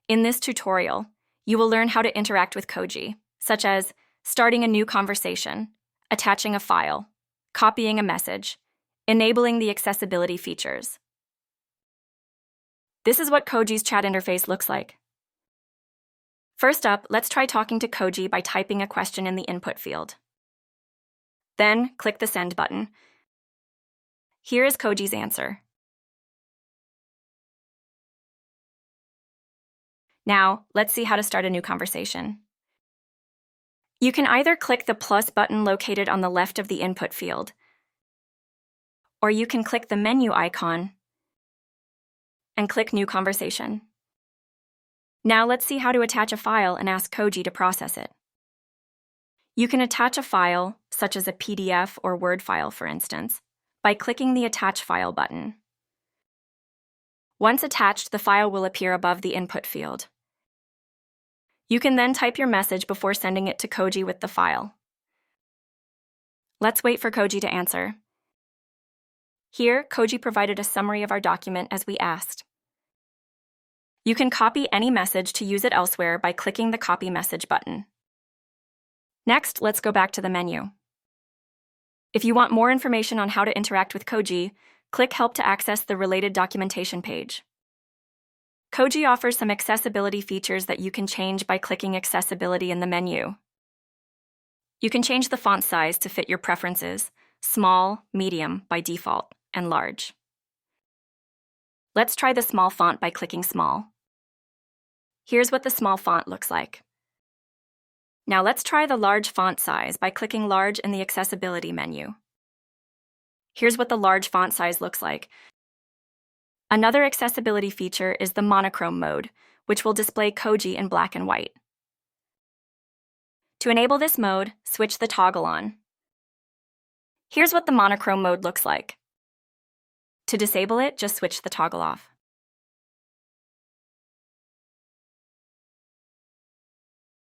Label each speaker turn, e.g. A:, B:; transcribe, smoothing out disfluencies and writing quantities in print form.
A: In this tutorial, you will learn how to interact with Koji, such as starting a new conversation, attaching a file, copying a message, enabling the accessibility features. This is what Koji's chat interface looks like. First up, let's try talking to Koji by typing a question in the input field. Then, click the send button. Here is Koji's answer. Now, let's see how to start a new conversation. You can either click the plus button located on the left of the input field, or you can click the menu icon and click New Conversation. Now let's see how to attach a file and ask Koji to process it. You can attach a file, such as a PDF or Word file, for instance, by clicking the Attach File button. Once attached, the file will appear above the input field. You can then type your message before sending it to Koji with the file. Let's wait for Koji to answer. Here, Koji provided a summary of our document as we asked. You can copy any message to use it elsewhere by clicking the Copy Message button. Next, let's go back to the menu. If you want more information on how to interact with Koji, click Help to access the related documentation page. Koji offers some accessibility features that you can change by clicking Accessibility in the menu. You can change the font size to fit your preferences, small, medium by default, and large. Let's try the small font by clicking Small. Here's what the small font looks like. Now let's try the large font size by clicking Large in the Accessibility menu. Here's what the large font size looks like. Another accessibility feature is the monochrome mode, which will display Koji in black and white. To enable this mode, switch the toggle on. Here's what the monochrome mode looks like. To disable it, just switch the toggle off.